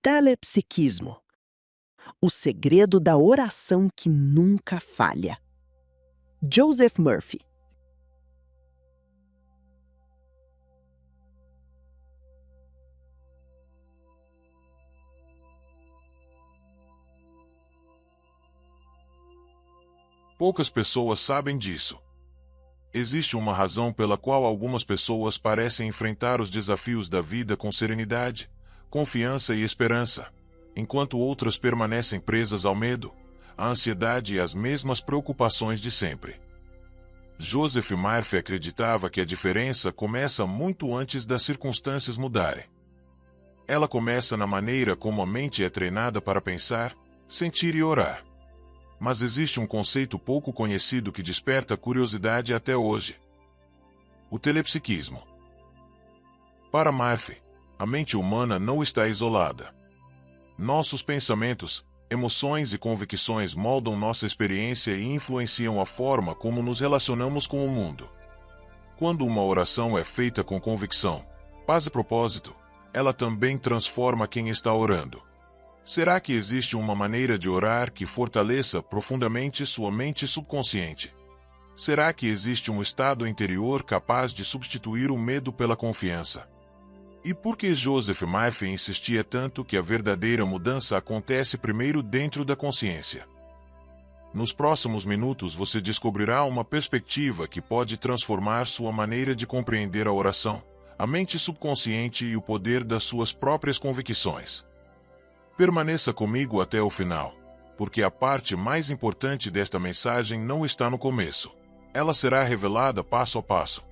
Telepsiquismo. O segredo da oração que nunca falha. Joseph Murphy. Poucas pessoas sabem disso. Existe uma razão pela qual algumas pessoas parecem enfrentar os desafios da vida com serenidade, confiança e esperança, enquanto outras permanecem presas ao medo, à ansiedade e às mesmas preocupações de sempre. Joseph Murphy acreditava que a diferença começa muito antes das circunstâncias mudarem. Ela começa na maneira como a mente é treinada para pensar, sentir e orar. Mas existe um conceito pouco conhecido que desperta curiosidade até hoje: o telepsiquismo. Para Murphy, a mente humana não está isolada. Nossos pensamentos, emoções e convicções moldam nossa experiência e influenciam a forma como nos relacionamos com o mundo. Quando uma oração é feita com convicção, paz e propósito, ela também transforma quem está orando. Será que existe uma maneira de orar que fortaleça profundamente sua mente subconsciente? Será que existe um estado interior capaz de substituir o medo pela confiança? E por que Joseph Murphy insistia tanto que a verdadeira mudança acontece primeiro dentro da consciência? Nos próximos minutos você descobrirá uma perspectiva que pode transformar sua maneira de compreender a oração, a mente subconsciente e o poder das suas próprias convicções. Permaneça comigo até o final, porque a parte mais importante desta mensagem não está no começo. Ela será revelada passo a passo.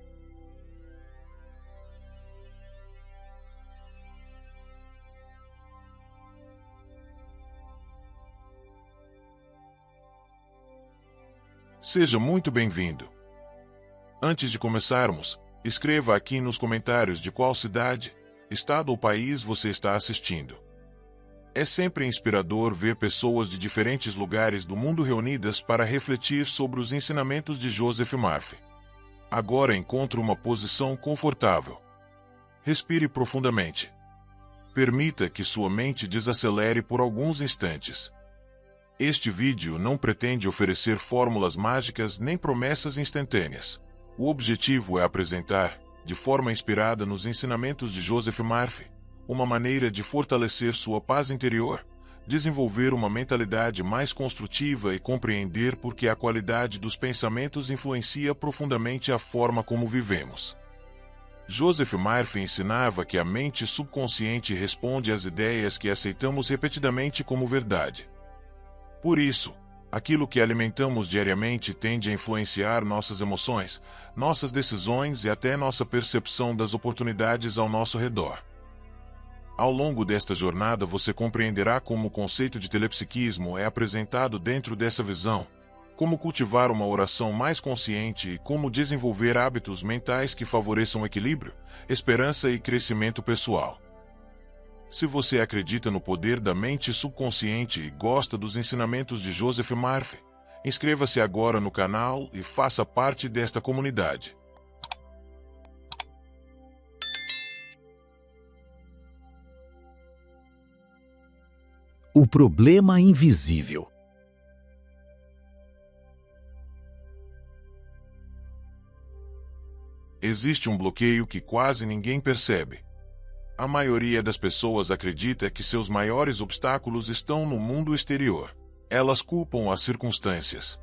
Seja muito bem-vindo. Antes de começarmos, escreva aqui nos comentários de qual cidade, estado ou país você está assistindo. É sempre inspirador ver pessoas de diferentes lugares do mundo reunidas para refletir sobre os ensinamentos de Joseph Murphy. Agora encontre uma posição confortável. Respire profundamente. Permita que sua mente desacelere por alguns instantes. Este vídeo não pretende oferecer fórmulas mágicas nem promessas instantâneas. O objetivo é apresentar, de forma inspirada nos ensinamentos de Joseph Murphy, uma maneira de fortalecer sua paz interior, desenvolver uma mentalidade mais construtiva e compreender por que a qualidade dos pensamentos influencia profundamente a forma como vivemos. Joseph Murphy ensinava que a mente subconsciente responde às ideias que aceitamos repetidamente como verdade. Por isso, aquilo que alimentamos diariamente tende a influenciar nossas emoções, nossas decisões e até nossa percepção das oportunidades ao nosso redor. Ao longo desta jornada você compreenderá como o conceito de telepsiquismo é apresentado dentro dessa visão, como cultivar uma oração mais consciente e como desenvolver hábitos mentais que favoreçam equilíbrio, esperança e crescimento pessoal. Se você acredita no poder da mente subconsciente e gosta dos ensinamentos de Joseph Murphy, inscreva-se agora no canal e faça parte desta comunidade. O problema invisível. Existe um bloqueio que quase ninguém percebe. A maioria das pessoas acredita que seus maiores obstáculos estão no mundo exterior. Elas culpam as circunstâncias,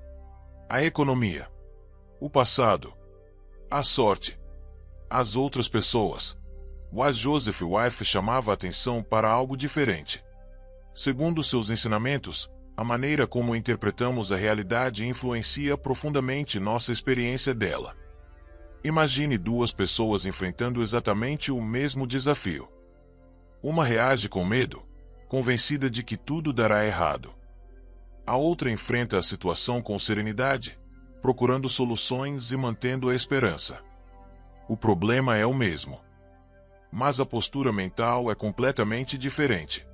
a economia, o passado, a sorte, as outras pessoas. Mas Joseph Murphy chamava a atenção para algo diferente. Segundo seus ensinamentos, a maneira como interpretamos a realidade influencia profundamente nossa experiência dela. Imagine duas pessoas enfrentando exatamente o mesmo desafio. Uma reage com medo, convencida de que tudo dará errado. A outra enfrenta a situação com serenidade, procurando soluções e mantendo a esperança. O problema é o mesmo, mas a postura mental é completamente diferente.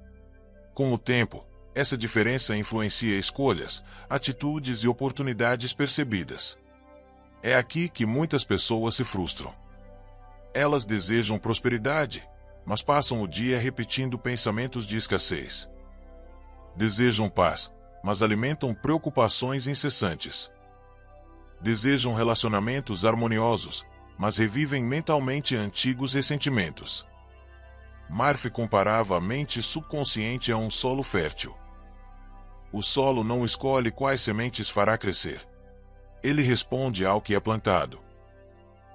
Com o tempo, essa diferença influencia escolhas, atitudes e oportunidades percebidas. É aqui que muitas pessoas se frustram. Elas desejam prosperidade, mas passam o dia repetindo pensamentos de escassez. Desejam paz, mas alimentam preocupações incessantes. Desejam relacionamentos harmoniosos, mas revivem mentalmente antigos ressentimentos. Murphy comparava a mente subconsciente a um solo fértil. O solo não escolhe quais sementes fará crescer. Ele responde ao que é plantado.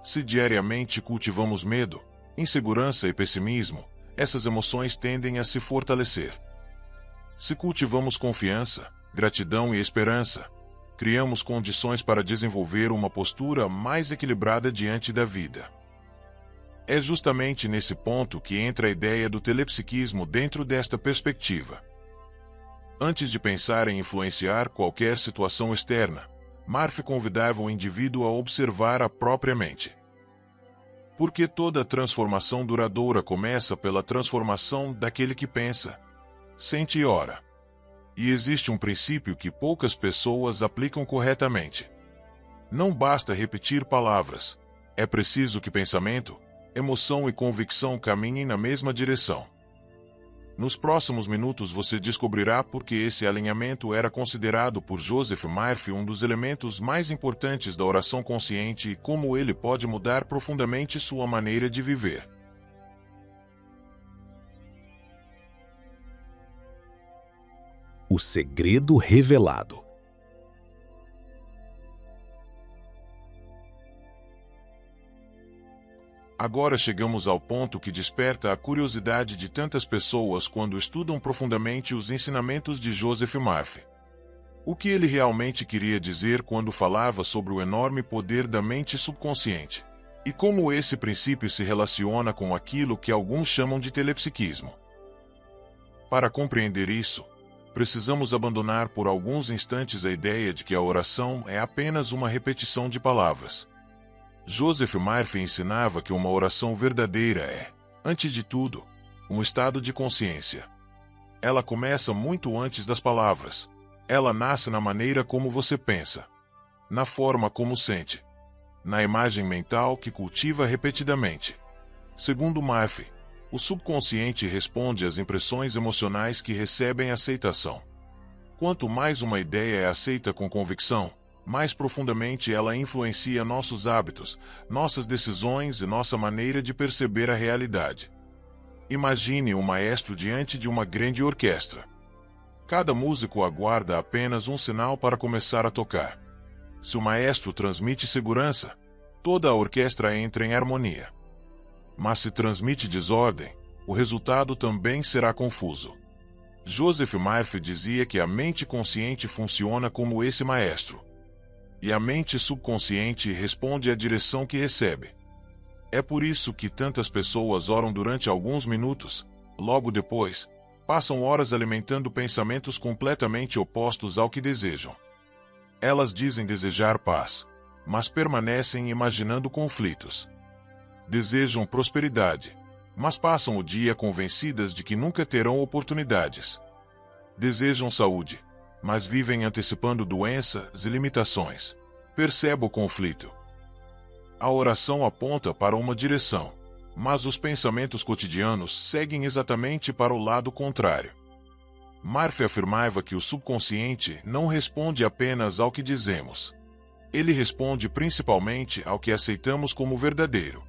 Se diariamente cultivamos medo, insegurança e pessimismo, essas emoções tendem a se fortalecer. Se cultivamos confiança, gratidão e esperança, criamos condições para desenvolver uma postura mais equilibrada diante da vida. É justamente nesse ponto que entra a ideia do telepsiquismo dentro desta perspectiva. Antes de pensar em influenciar qualquer situação externa, Murphy convidava o indivíduo a observar a própria mente. Porque toda transformação duradoura começa pela transformação daquele que pensa, sente e ora. E existe um princípio que poucas pessoas aplicam corretamente. Não basta repetir palavras, é preciso que pensamento, emoção e convicção caminhem na mesma direção. Nos próximos minutos você descobrirá por que esse alinhamento era considerado por Joseph Murphy um dos elementos mais importantes da oração consciente e como ele pode mudar profundamente sua maneira de viver. O segredo revelado. Agora chegamos ao ponto que desperta a curiosidade de tantas pessoas quando estudam profundamente os ensinamentos de Joseph Murphy. O que ele realmente queria dizer quando falava sobre o enorme poder da mente subconsciente? E como esse princípio se relaciona com aquilo que alguns chamam de telepsiquismo? Para compreender isso, precisamos abandonar por alguns instantes a ideia de que a oração é apenas uma repetição de palavras. Joseph Murphy ensinava que uma oração verdadeira é, antes de tudo, um estado de consciência. Ela começa muito antes das palavras. Ela nasce na maneira como você pensa, na forma como sente, na imagem mental que cultiva repetidamente. Segundo Murphy, o subconsciente responde às impressões emocionais que recebem aceitação. Quanto mais uma ideia é aceita com convicção, mais profundamente ela influencia nossos hábitos, nossas decisões e nossa maneira de perceber a realidade. Imagine um maestro diante de uma grande orquestra. Cada músico aguarda apenas um sinal para começar a tocar. Se o maestro transmite segurança, toda a orquestra entra em harmonia. Mas se transmite desordem, o resultado também será confuso. Joseph Murphy dizia que a mente consciente funciona como esse maestro. E a mente subconsciente responde à direção que recebe. É por isso que tantas pessoas oram durante alguns minutos, logo depois, passam horas alimentando pensamentos completamente opostos ao que desejam. Elas dizem desejar paz, mas permanecem imaginando conflitos. Desejam prosperidade, mas passam o dia convencidas de que nunca terão oportunidades. Desejam saúde, mas vivem antecipando doenças e limitações. Perceba o conflito. A oração aponta para uma direção, mas os pensamentos cotidianos seguem exatamente para o lado contrário. Murphy afirmava que o subconsciente não responde apenas ao que dizemos. Ele responde principalmente ao que aceitamos como verdadeiro.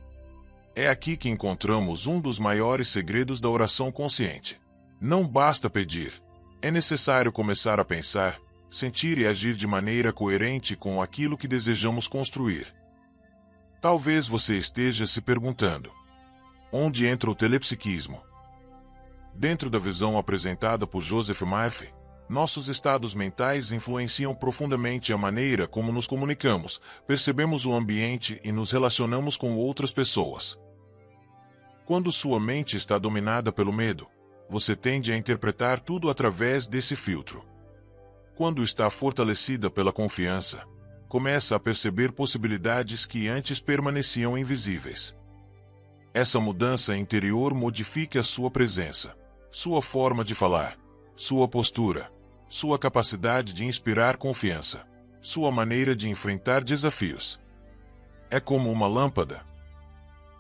É aqui que encontramos um dos maiores segredos da oração consciente. Não basta pedir. É necessário começar a pensar, sentir e agir de maneira coerente com aquilo que desejamos construir. Talvez você esteja se perguntando: onde entra o telepsiquismo? Dentro da visão apresentada por Joseph Murphy, nossos estados mentais influenciam profundamente a maneira como nos comunicamos, percebemos o ambiente e nos relacionamos com outras pessoas. Quando sua mente está dominada pelo medo, você tende a interpretar tudo através desse filtro. Quando está fortalecida pela confiança, começa a perceber possibilidades que antes permaneciam invisíveis. Essa mudança interior modifica a sua presença, sua forma de falar, sua postura, sua capacidade de inspirar confiança, sua maneira de enfrentar desafios. É como uma lâmpada.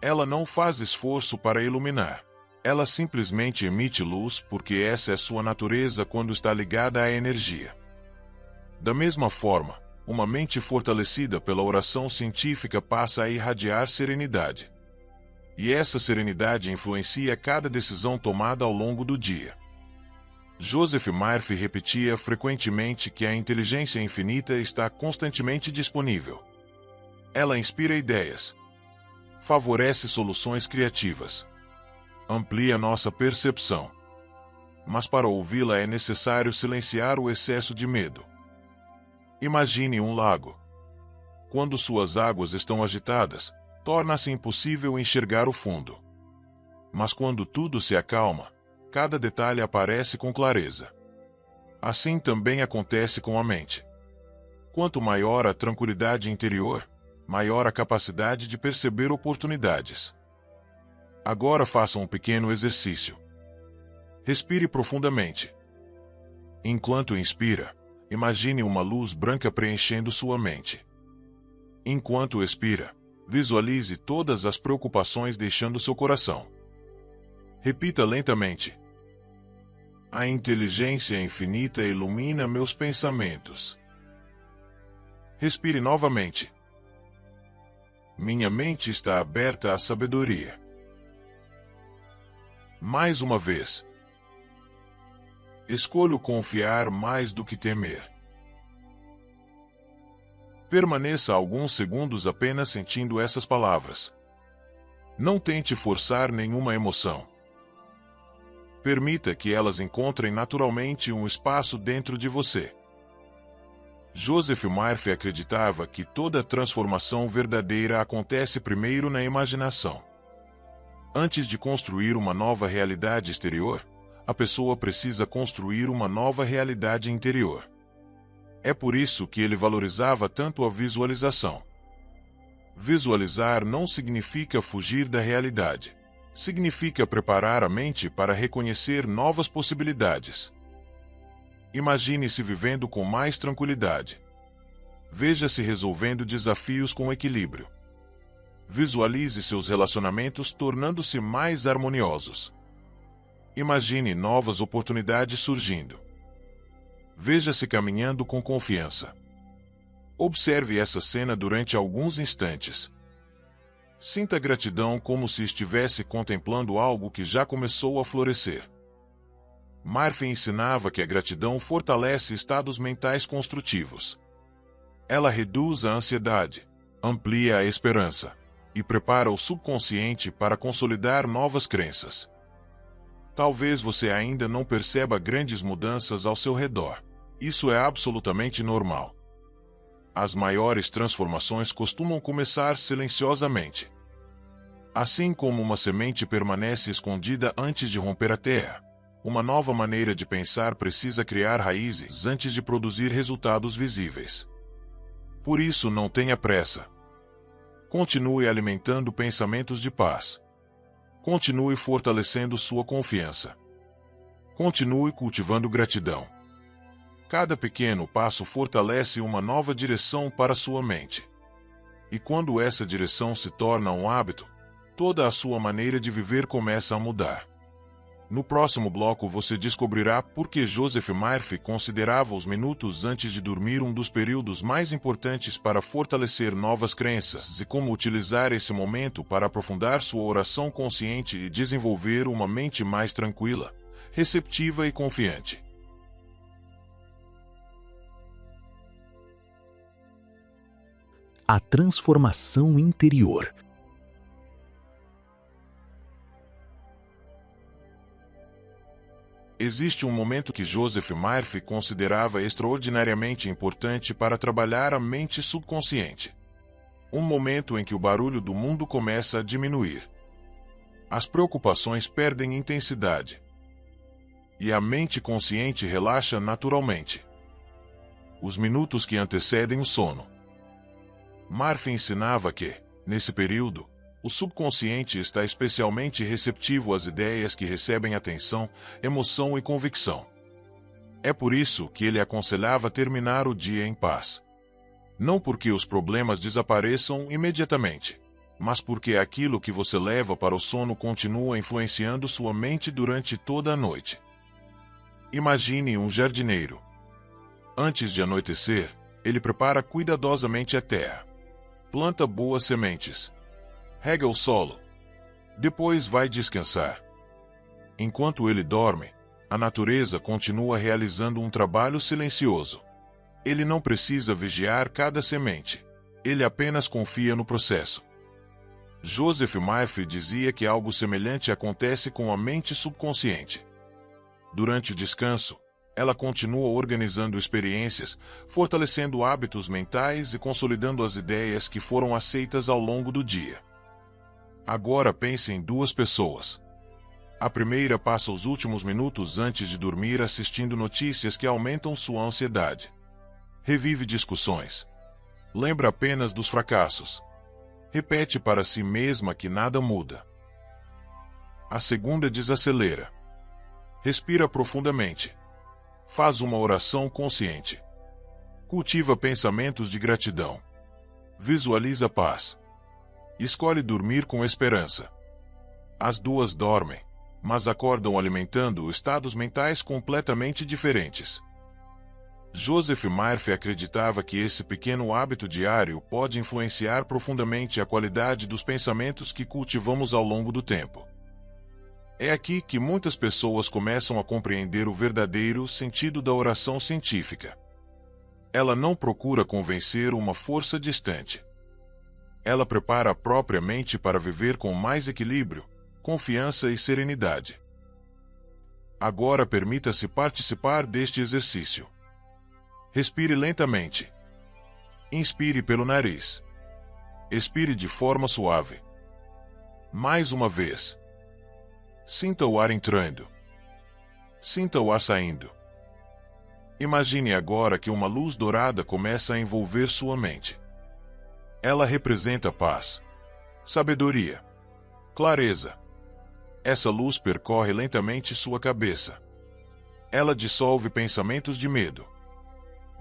Ela não faz esforço para iluminar. Ela simplesmente emite luz porque essa é sua natureza quando está ligada à energia. Da mesma forma, uma mente fortalecida pela oração científica passa a irradiar serenidade. E essa serenidade influencia cada decisão tomada ao longo do dia. Joseph Murphy repetia frequentemente que a inteligência infinita está constantemente disponível. Ela inspira ideias, favorece soluções criativas, amplia nossa percepção. Mas para ouvi-la é necessário silenciar o excesso de medo. Imagine um lago. Quando suas águas estão agitadas, torna-se impossível enxergar o fundo. Mas quando tudo se acalma, cada detalhe aparece com clareza. Assim também acontece com a mente. Quanto maior a tranquilidade interior, maior a capacidade de perceber oportunidades. Agora faça um pequeno exercício. Respire profundamente. Enquanto inspira, imagine uma luz branca preenchendo sua mente. Enquanto expira, visualize todas as preocupações deixando seu coração. Repita lentamente. A inteligência infinita ilumina meus pensamentos. Respire novamente. Minha mente está aberta à sabedoria. Mais uma vez. Escolho confiar mais do que temer. Permaneça alguns segundos apenas sentindo essas palavras. Não tente forçar nenhuma emoção. Permita que elas encontrem naturalmente um espaço dentro de você. Joseph Murphy acreditava que toda transformação verdadeira acontece primeiro na imaginação. Antes de construir uma nova realidade exterior, a pessoa precisa construir uma nova realidade interior. É por isso que ele valorizava tanto a visualização. Visualizar não significa fugir da realidade. Significa preparar a mente para reconhecer novas possibilidades. Imagine-se vivendo com mais tranquilidade. Veja-se resolvendo desafios com equilíbrio. Visualize seus relacionamentos tornando-se mais harmoniosos. Imagine novas oportunidades surgindo. Veja-se caminhando com confiança. Observe essa cena durante alguns instantes. Sinta gratidão como se estivesse contemplando algo que já começou a florescer. Murphy ensinava que a gratidão fortalece estados mentais construtivos. Ela reduz a ansiedade, amplia a esperança e prepara o subconsciente para consolidar novas crenças. Talvez você ainda não perceba grandes mudanças ao seu redor. Isso é absolutamente normal. As maiores transformações costumam começar silenciosamente. Assim como uma semente permanece escondida antes de romper a terra, uma nova maneira de pensar precisa criar raízes antes de produzir resultados visíveis. Por isso, não tenha pressa. Continue alimentando pensamentos de paz. Continue fortalecendo sua confiança. Continue cultivando gratidão. Cada pequeno passo fortalece uma nova direção para sua mente. E quando essa direção se torna um hábito, toda a sua maneira de viver começa a mudar. No próximo bloco você descobrirá por que Joseph Murphy considerava os minutos antes de dormir um dos períodos mais importantes para fortalecer novas crenças e como utilizar esse momento para aprofundar sua oração consciente e desenvolver uma mente mais tranquila, receptiva e confiante. A transformação interior. Existe um momento que Joseph Murphy considerava extraordinariamente importante para trabalhar a mente subconsciente. Um momento em que o barulho do mundo começa a diminuir. As preocupações perdem intensidade. E a mente consciente relaxa naturalmente. Os minutos que antecedem o sono. Murphy ensinava que, nesse período, o subconsciente está especialmente receptivo às ideias que recebem atenção, emoção e convicção. É por isso que ele aconselhava terminar o dia em paz. Não porque os problemas desapareçam imediatamente, mas porque aquilo que você leva para o sono continua influenciando sua mente durante toda a noite. Imagine um jardineiro. Antes de anoitecer, ele prepara cuidadosamente a terra. Planta boas sementes. Rega o solo. Depois vai descansar. Enquanto ele dorme, a natureza continua realizando um trabalho silencioso. Ele não precisa vigiar cada semente. Ele apenas confia no processo. Joseph Murphy dizia que algo semelhante acontece com a mente subconsciente. Durante o descanso, ela continua organizando experiências, fortalecendo hábitos mentais e consolidando as ideias que foram aceitas ao longo do dia. Agora pense em duas pessoas. A primeira passa os últimos minutos antes de dormir assistindo notícias que aumentam sua ansiedade. Revive discussões. Lembra apenas dos fracassos. Repete para si mesma que nada muda. A segunda desacelera. Respira profundamente. Faz uma oração consciente. Cultiva pensamentos de gratidão. Visualiza paz. Escolhe dormir com esperança. As duas dormem, mas acordam alimentando estados mentais completamente diferentes. Joseph Murphy acreditava que esse pequeno hábito diário pode influenciar profundamente a qualidade dos pensamentos que cultivamos ao longo do tempo. É aqui que muitas pessoas começam a compreender o verdadeiro sentido da oração científica. Ela não procura convencer uma força distante. Ela prepara a própria mente para viver com mais equilíbrio, confiança e serenidade. Agora permita-se participar deste exercício. Respire lentamente. Inspire pelo nariz. Expire de forma suave. Mais uma vez. Sinta o ar entrando. Sinta o ar saindo. Imagine agora que uma luz dourada começa a envolver sua mente. Ela representa paz, sabedoria, clareza. Essa luz percorre lentamente sua cabeça. Ela dissolve pensamentos de medo.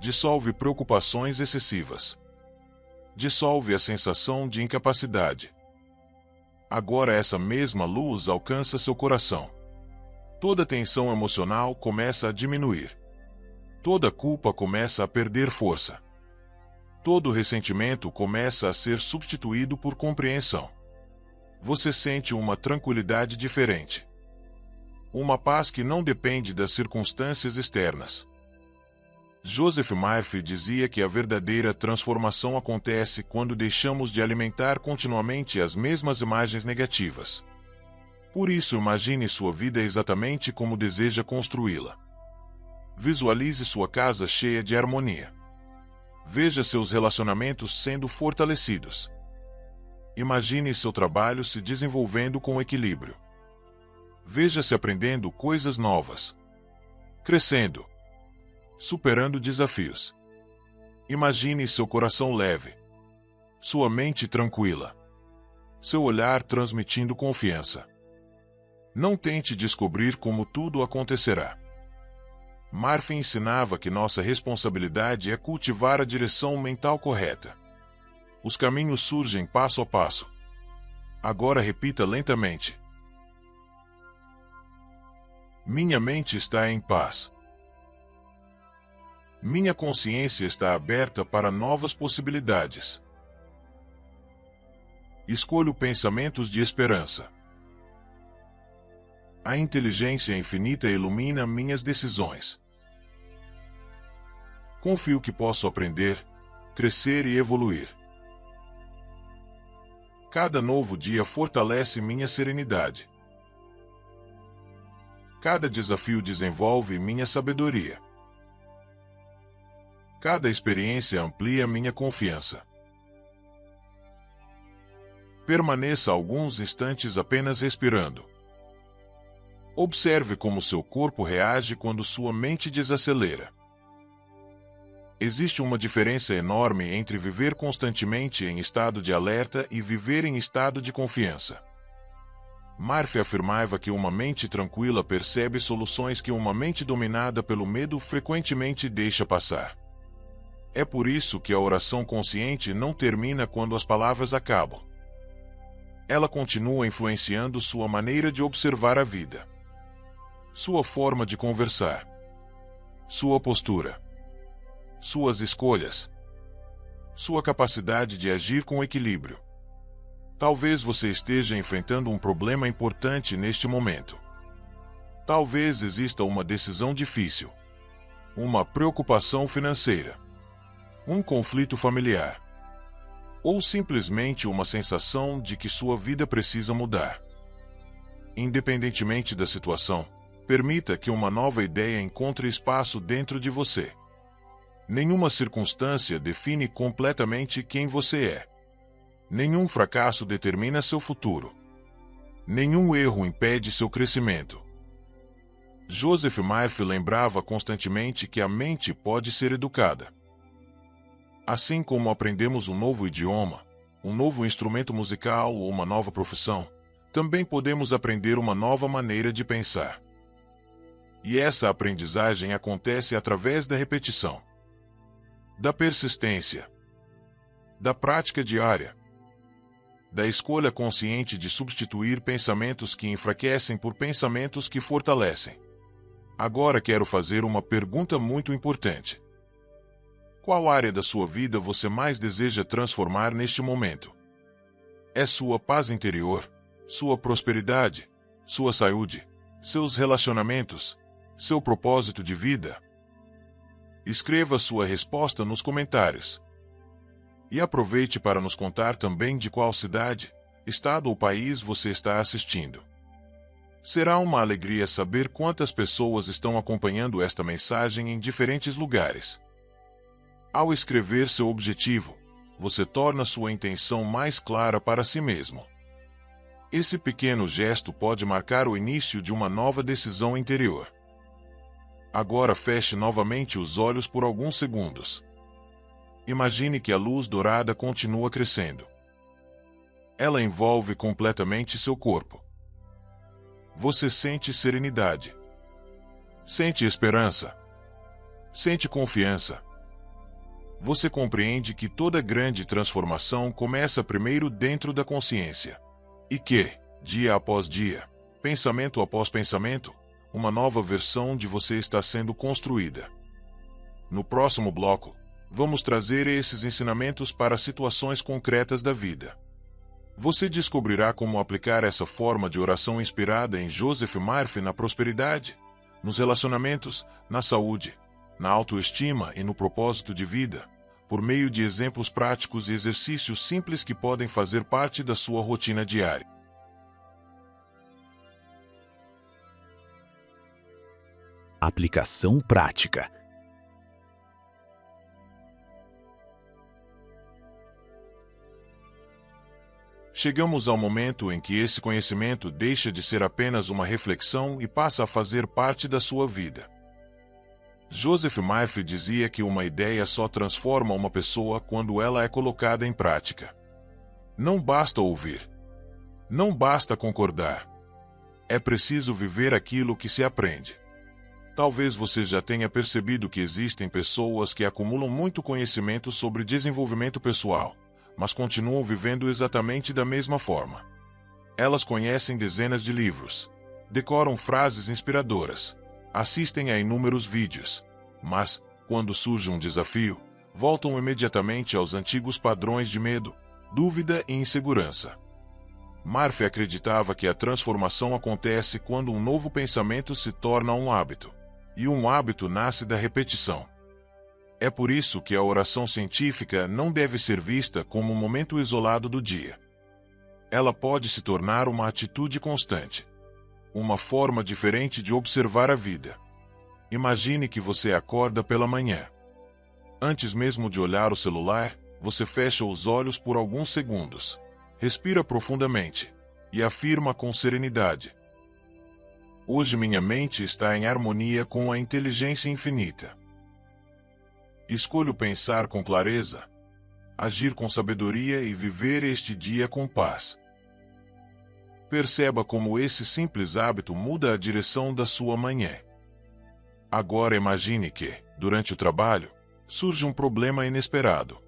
Dissolve preocupações excessivas. Dissolve a sensação de incapacidade. Agora essa mesma luz alcança seu coração. Toda tensão emocional começa a diminuir. Toda culpa começa a perder força. Todo ressentimento começa a ser substituído por compreensão. Você sente uma tranquilidade diferente. Uma paz que não depende das circunstâncias externas. Joseph Murphy dizia que a verdadeira transformação acontece quando deixamos de alimentar continuamente as mesmas imagens negativas. Por isso, imagine sua vida exatamente como deseja construí-la. Visualize sua casa cheia de harmonia. Veja seus relacionamentos sendo fortalecidos. Imagine seu trabalho se desenvolvendo com equilíbrio. Veja-se aprendendo coisas novas. Crescendo. Superando desafios. Imagine seu coração leve. Sua mente tranquila. Seu olhar transmitindo confiança. Não tente descobrir como tudo acontecerá. Murphy ensinava que nossa responsabilidade é cultivar a direção mental correta. Os caminhos surgem passo a passo. Agora repita lentamente. Minha mente está em paz. Minha consciência está aberta para novas possibilidades. Escolho pensamentos de esperança. A inteligência infinita ilumina minhas decisões. Confio que posso aprender, crescer e evoluir. Cada novo dia fortalece minha serenidade. Cada desafio desenvolve minha sabedoria. Cada experiência amplia minha confiança. Permaneça alguns instantes apenas respirando. Observe como seu corpo reage quando sua mente desacelera. Existe uma diferença enorme entre viver constantemente em estado de alerta e viver em estado de confiança. Murphy afirmava que uma mente tranquila percebe soluções que uma mente dominada pelo medo frequentemente deixa passar. É por isso que a oração consciente não termina quando as palavras acabam. Ela continua influenciando sua maneira de observar a vida, sua forma de conversar, sua postura, suas escolhas, sua capacidade de agir com equilíbrio. Talvez você esteja enfrentando um problema importante neste momento. Talvez exista uma decisão difícil, uma preocupação financeira, um conflito familiar, ou simplesmente uma sensação de que sua vida precisa mudar. Independentemente da situação, permita que uma nova ideia encontre espaço dentro de você. Nenhuma circunstância define completamente quem você é. Nenhum fracasso determina seu futuro. Nenhum erro impede seu crescimento. Joseph Murphy lembrava constantemente que a mente pode ser educada. Assim como aprendemos um novo idioma, um novo instrumento musical ou uma nova profissão, também podemos aprender uma nova maneira de pensar. E essa aprendizagem acontece através da repetição, da persistência, da prática diária, da escolha consciente de substituir pensamentos que enfraquecem por pensamentos que fortalecem. Agora quero fazer uma pergunta muito importante. Qual área da sua vida você mais deseja transformar neste momento? É sua paz interior, sua prosperidade, sua saúde, seus relacionamentos, seu propósito de vida? Escreva sua resposta nos comentários. E aproveite para nos contar também de qual cidade, estado ou país você está assistindo. Será uma alegria saber quantas pessoas estão acompanhando esta mensagem em diferentes lugares. Ao escrever seu objetivo, você torna sua intenção mais clara para si mesmo. Esse pequeno gesto pode marcar o início de uma nova decisão interior. Agora feche novamente os olhos por alguns segundos. Imagine que a luz dourada continua crescendo. Ela envolve completamente seu corpo. Você sente serenidade. Sente esperança. Sente confiança. Você compreende que toda grande transformação começa primeiro dentro da consciência. E que, dia após dia, pensamento após pensamento, uma nova versão de você está sendo construída. No próximo bloco, vamos trazer esses ensinamentos para situações concretas da vida. Você descobrirá como aplicar essa forma de oração inspirada em Joseph Murphy na prosperidade, nos relacionamentos, na saúde, na autoestima e no propósito de vida, por meio de exemplos práticos e exercícios simples que podem fazer parte da sua rotina diária. Aplicação prática. Chegamos ao momento em que esse conhecimento deixa de ser apenas uma reflexão e passa a fazer parte da sua vida. Joseph Murphy dizia que uma ideia só transforma uma pessoa quando ela é colocada em prática. Não basta ouvir. Não basta concordar. É preciso viver aquilo que se aprende. Talvez você já tenha percebido que existem pessoas que acumulam muito conhecimento sobre desenvolvimento pessoal, mas continuam vivendo exatamente da mesma forma. Elas conhecem dezenas de livros, decoram frases inspiradoras, assistem a inúmeros vídeos, mas, quando surge um desafio, voltam imediatamente aos antigos padrões de medo, dúvida e insegurança. Murphy acreditava que a transformação acontece quando um novo pensamento se torna um hábito, e um hábito nasce da repetição. É por isso que a oração científica não deve ser vista como um momento isolado do dia. Ela pode se tornar uma atitude constante, uma forma diferente de observar a vida. Imagine que você acorda pela manhã. Antes mesmo de olhar o celular, você fecha os olhos por alguns segundos, respira profundamente e afirma com serenidade: hoje minha mente está em harmonia com a inteligência infinita. Escolho pensar com clareza, agir com sabedoria e viver este dia com paz. Perceba como esse simples hábito muda a direção da sua manhã. Agora imagine que, durante o trabalho, surge um problema inesperado.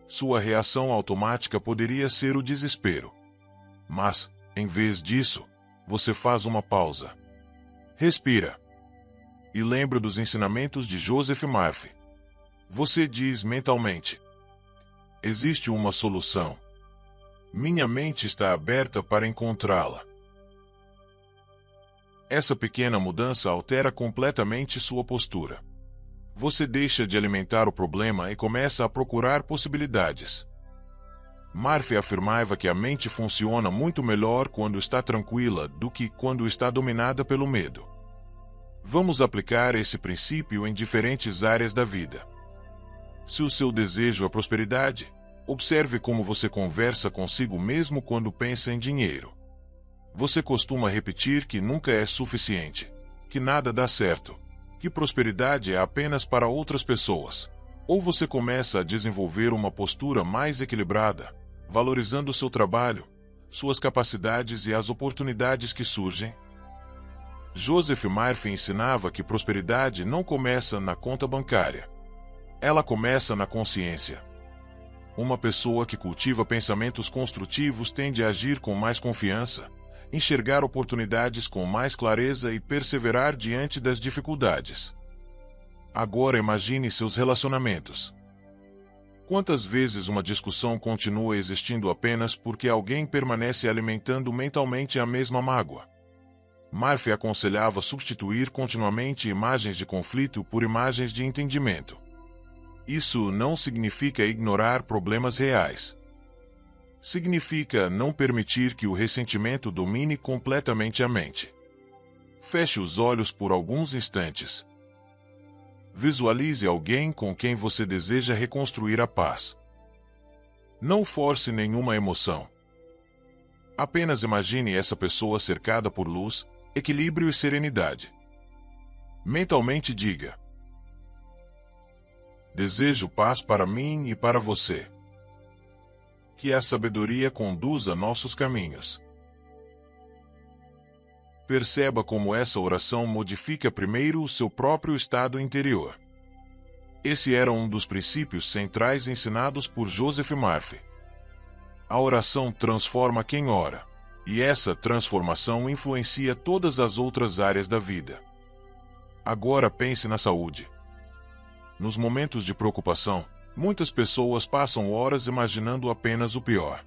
Sua reação automática poderia ser o desespero. Mas, em vez disso, você faz uma pausa. Respira. E lembra dos ensinamentos de Joseph Murphy. Você diz mentalmente: existe uma solução. Minha mente está aberta para encontrá-la. Essa pequena mudança altera completamente sua postura. Você deixa de alimentar o problema e começa a procurar possibilidades. Murphy afirmava que a mente funciona muito melhor quando está tranquila do que quando está dominada pelo medo. Vamos aplicar esse princípio em diferentes áreas da vida. Se o seu desejo é prosperidade, observe como você conversa consigo mesmo quando pensa em dinheiro. Você costuma repetir que nunca é suficiente, que nada dá certo, que prosperidade é apenas para outras pessoas. Ou você começa a desenvolver uma postura mais equilibrada, valorizando seu trabalho, suas capacidades e as oportunidades que surgem? Joseph Murphy ensinava que prosperidade não começa na conta bancária. Ela começa na consciência. Uma pessoa que cultiva pensamentos construtivos tende a agir com mais confiança, enxergar oportunidades com mais clareza e perseverar diante das dificuldades. Agora imagine seus relacionamentos. Quantas vezes uma discussão continua existindo apenas porque alguém permanece alimentando mentalmente a mesma mágoa? Murphy aconselhava substituir continuamente imagens de conflito por imagens de entendimento. Isso não significa ignorar problemas reais. Significa não permitir que o ressentimento domine completamente a mente. Feche os olhos por alguns instantes. Visualize alguém com quem você deseja reconstruir a paz. Não force nenhuma emoção. Apenas imagine essa pessoa cercada por luz, equilíbrio e serenidade. Mentalmente diga: desejo paz para mim e para você. Que a sabedoria conduza nossos caminhos. Perceba como essa oração modifica primeiro o seu próprio estado interior. Esse era um dos princípios centrais ensinados por Joseph Murphy. A oração transforma quem ora, e essa transformação influencia todas as outras áreas da vida. Agora pense na saúde. Nos momentos de preocupação, muitas pessoas passam horas imaginando apenas o pior.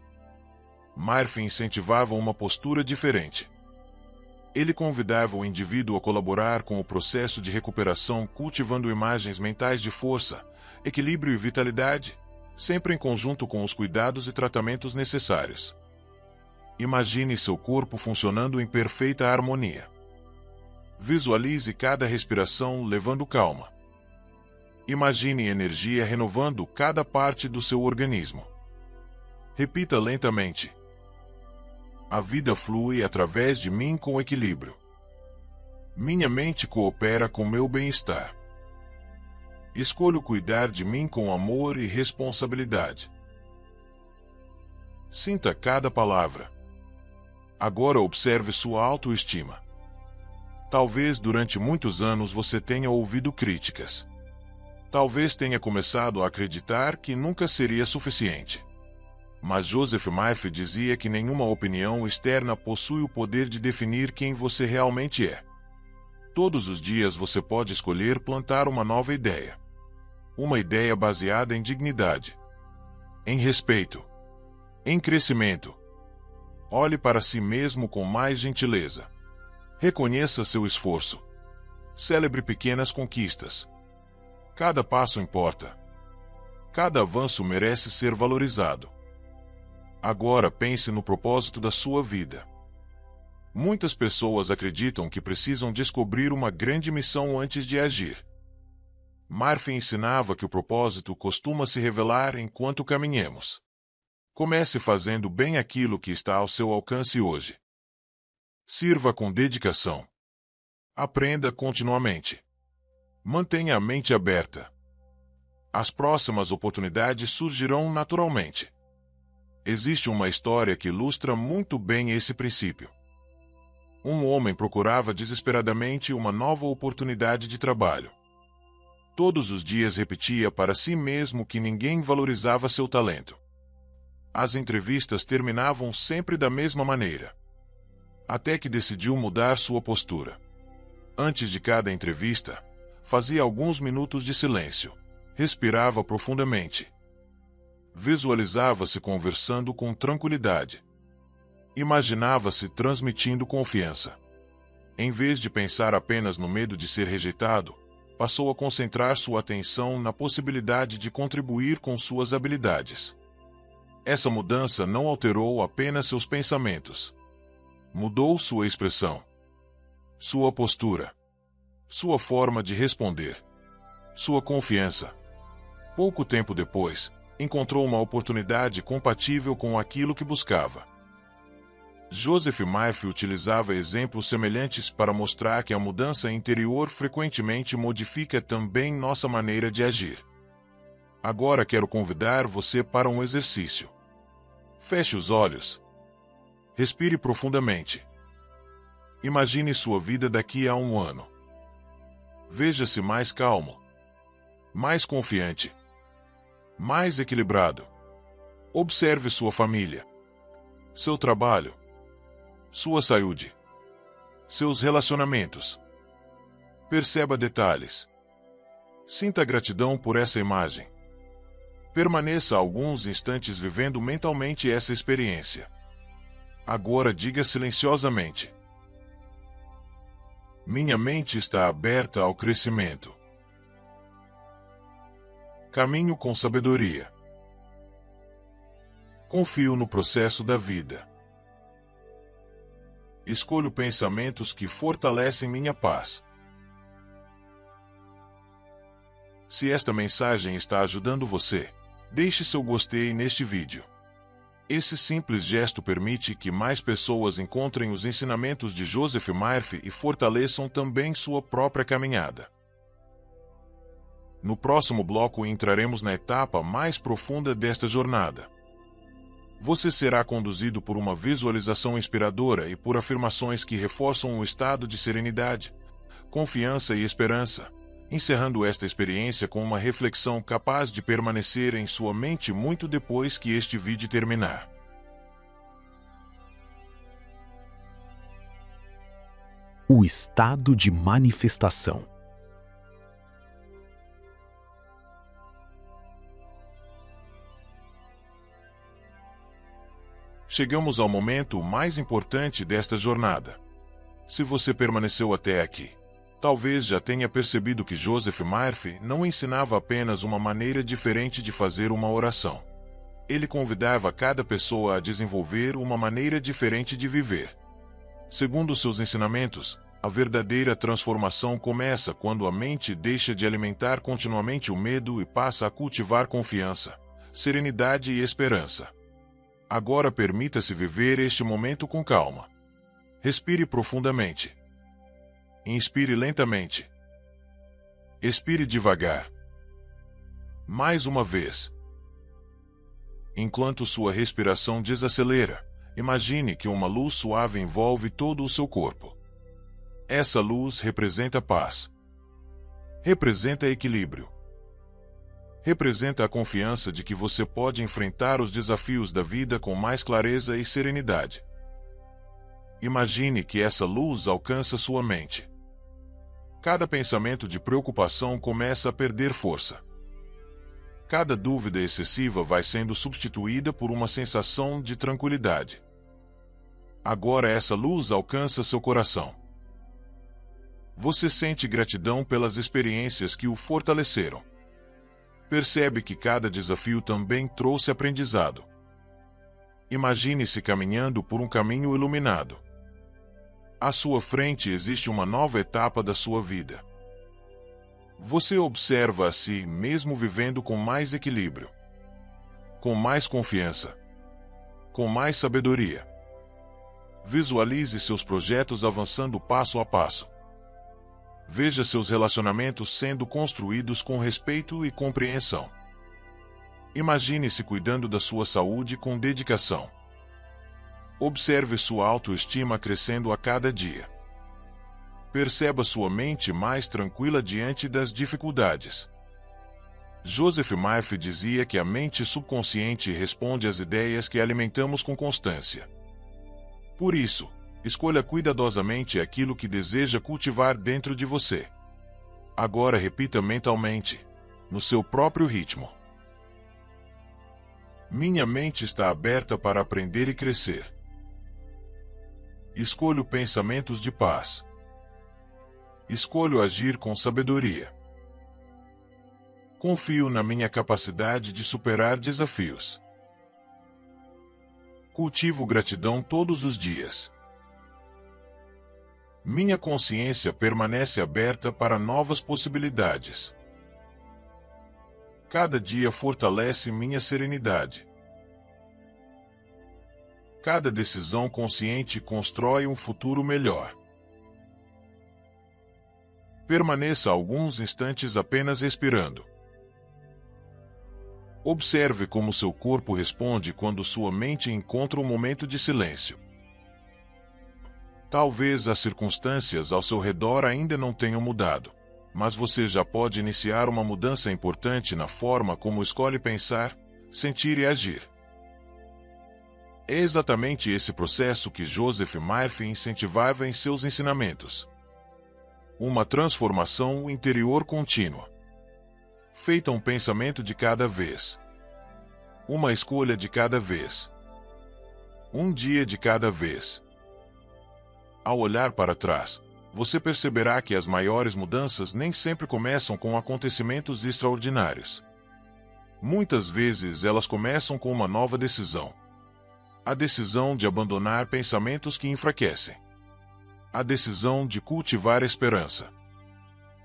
Murphy incentivava uma postura diferente. Ele convidava o indivíduo a colaborar com o processo de recuperação, cultivando imagens mentais de força, equilíbrio e vitalidade, sempre em conjunto com os cuidados e tratamentos necessários. Imagine seu corpo funcionando em perfeita harmonia. Visualize cada respiração levando calma. Imagine energia renovando cada parte do seu organismo. Repita lentamente: a vida flui através de mim com equilíbrio. Minha mente coopera com meu bem-estar. Escolho cuidar de mim com amor e responsabilidade. Sinta cada palavra. Agora observe sua autoestima. Talvez durante muitos anos você tenha ouvido críticas. Talvez tenha começado a acreditar que nunca seria suficiente. Mas Joseph Murphy dizia que nenhuma opinião externa possui o poder de definir quem você realmente é. Todos os dias você pode escolher plantar uma nova ideia. Uma ideia baseada em dignidade, em respeito, em crescimento. Olhe para si mesmo com mais gentileza. Reconheça seu esforço. Celebre pequenas conquistas. Cada passo importa. Cada avanço merece ser valorizado. Agora pense no propósito da sua vida. Muitas pessoas acreditam que precisam descobrir uma grande missão antes de agir. Murphy ensinava que o propósito costuma se revelar enquanto caminhemos. Comece fazendo bem aquilo que está ao seu alcance hoje. Sirva com dedicação. Aprenda continuamente. Mantenha a mente aberta. As próximas oportunidades surgirão naturalmente. Existe uma história que ilustra muito bem esse princípio. Um homem procurava desesperadamente uma nova oportunidade de trabalho. Todos os dias repetia para si mesmo que ninguém valorizava seu talento. As entrevistas terminavam sempre da mesma maneira. Até que decidiu mudar sua postura. Antes de cada entrevista, fazia alguns minutos de silêncio. Respirava profundamente. Visualizava-se conversando com tranquilidade. Imaginava-se transmitindo confiança. Em vez de pensar apenas no medo de ser rejeitado, passou a concentrar sua atenção na possibilidade de contribuir com suas habilidades. Essa mudança não alterou apenas seus pensamentos. Mudou sua expressão, sua postura, sua forma de responder, sua confiança. Pouco tempo depois, encontrou uma oportunidade compatível com aquilo que buscava. Joseph Murphy utilizava exemplos semelhantes para mostrar que a mudança interior frequentemente modifica também nossa maneira de agir. Agora quero convidar você para um exercício. Feche os olhos. Respire profundamente. Imagine sua vida daqui a um ano. Veja-se mais calmo, mais confiante, mais equilibrado. Observe sua família, seu trabalho, sua saúde, seus relacionamentos. Perceba detalhes. Sinta gratidão por essa imagem. Permaneça alguns instantes vivendo mentalmente essa experiência. Agora diga silenciosamente: minha mente está aberta ao crescimento. Caminho com sabedoria. Confio no processo da vida. Escolho pensamentos que fortalecem minha paz. Se esta mensagem está ajudando você, deixe seu gostei neste vídeo. Esse simples gesto permite que mais pessoas encontrem os ensinamentos de Joseph Murphy e fortaleçam também sua própria caminhada. No próximo bloco entraremos na etapa mais profunda desta jornada. Você será conduzido por uma visualização inspiradora e por afirmações que reforçam o estado de serenidade, confiança e esperança, encerrando esta experiência com uma reflexão capaz de permanecer em sua mente muito depois que este vídeo terminar. O estado de manifestação. Chegamos ao momento mais importante desta jornada. Se você permaneceu até aqui, talvez já tenha percebido que Joseph Murphy não ensinava apenas uma maneira diferente de fazer uma oração. Ele convidava cada pessoa a desenvolver uma maneira diferente de viver. Segundo seus ensinamentos, a verdadeira transformação começa quando a mente deixa de alimentar continuamente o medo e passa a cultivar confiança, serenidade e esperança. Agora permita-se viver este momento com calma. Respire profundamente. Inspire lentamente. Expire devagar. Mais uma vez. Enquanto sua respiração desacelera, imagine que uma luz suave envolve todo o seu corpo. Essa luz representa paz. Representa equilíbrio. Representa a confiança de que você pode enfrentar os desafios da vida com mais clareza e serenidade. Imagine que essa luz alcança sua mente. Cada pensamento de preocupação começa a perder força. Cada dúvida excessiva vai sendo substituída por uma sensação de tranquilidade. Agora essa luz alcança seu coração. Você sente gratidão pelas experiências que o fortaleceram. Percebe que cada desafio também trouxe aprendizado. Imagine-se caminhando por um caminho iluminado. À sua frente existe uma nova etapa da sua vida. Você observa a si mesmo vivendo com mais equilíbrio, com mais confiança, com mais sabedoria. Visualize seus projetos avançando passo a passo. Veja seus relacionamentos sendo construídos com respeito e compreensão. Imagine-se cuidando da sua saúde com dedicação. Observe sua autoestima crescendo a cada dia. Perceba sua mente mais tranquila diante das dificuldades. Joseph Murphy dizia que a mente subconsciente responde às ideias que alimentamos com constância. Por isso, escolha cuidadosamente aquilo que deseja cultivar dentro de você. Agora repita mentalmente, no seu próprio ritmo. Minha mente está aberta para aprender e crescer. Escolho pensamentos de paz. Escolho agir com sabedoria. Confio na minha capacidade de superar desafios. Cultivo gratidão todos os dias. Minha consciência permanece aberta para novas possibilidades. Cada dia fortalece minha serenidade. Cada decisão consciente constrói um futuro melhor. Permaneça alguns instantes apenas respirando. Observe como seu corpo responde quando sua mente encontra um momento de silêncio. Talvez as circunstâncias ao seu redor ainda não tenham mudado, mas você já pode iniciar uma mudança importante na forma como escolhe pensar, sentir e agir. É exatamente esse processo que Joseph Murphy incentivava em seus ensinamentos. Uma transformação interior contínua. Feita um pensamento de cada vez. Uma escolha de cada vez. Um dia de cada vez. Ao olhar para trás, você perceberá que as maiores mudanças nem sempre começam com acontecimentos extraordinários. Muitas vezes elas começam com uma nova decisão. A decisão de abandonar pensamentos que enfraquecem. A decisão de cultivar esperança.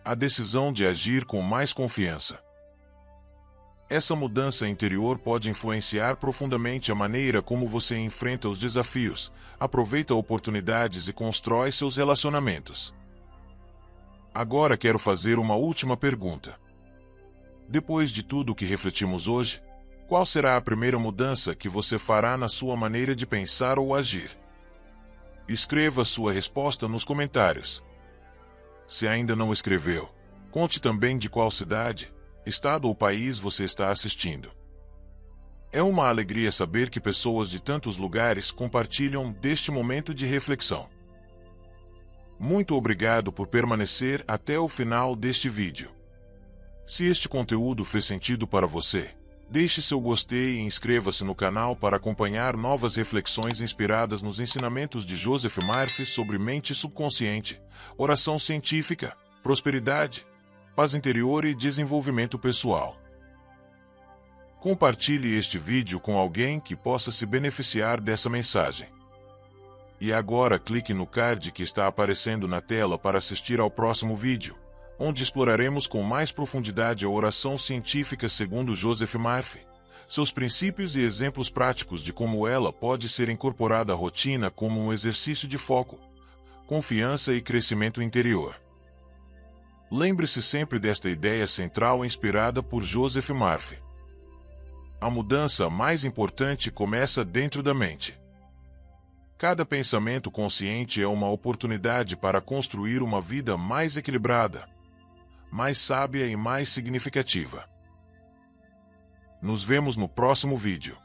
A decisão de agir com mais confiança. Essa mudança interior pode influenciar profundamente a maneira como você enfrenta os desafios, aproveita oportunidades e constrói seus relacionamentos. Agora quero fazer uma última pergunta. Depois de tudo o que refletimos hoje, qual será a primeira mudança que você fará na sua maneira de pensar ou agir? Escreva sua resposta nos comentários. Se ainda não escreveu, conte também de qual cidade, estado ou país você está assistindo. É uma alegria saber que pessoas de tantos lugares compartilham deste momento de reflexão. Muito obrigado por permanecer até o final deste vídeo. Se este conteúdo fez sentido para você, deixe seu gostei e inscreva-se no canal para acompanhar novas reflexões inspiradas nos ensinamentos de Joseph Murphy sobre mente subconsciente, oração científica, prosperidade, paz interior e desenvolvimento pessoal. Compartilhe este vídeo com alguém que possa se beneficiar dessa mensagem. E agora clique no card que está aparecendo na tela para assistir ao próximo vídeo, onde exploraremos com mais profundidade a oração científica segundo Joseph Murphy, seus princípios e exemplos práticos de como ela pode ser incorporada à rotina como um exercício de foco, confiança e crescimento interior. Lembre-se sempre desta ideia central inspirada por Joseph Murphy. A mudança mais importante começa dentro da mente. Cada pensamento consciente é uma oportunidade para construir uma vida mais equilibrada, mais sábia e mais significativa. Nos vemos no próximo vídeo.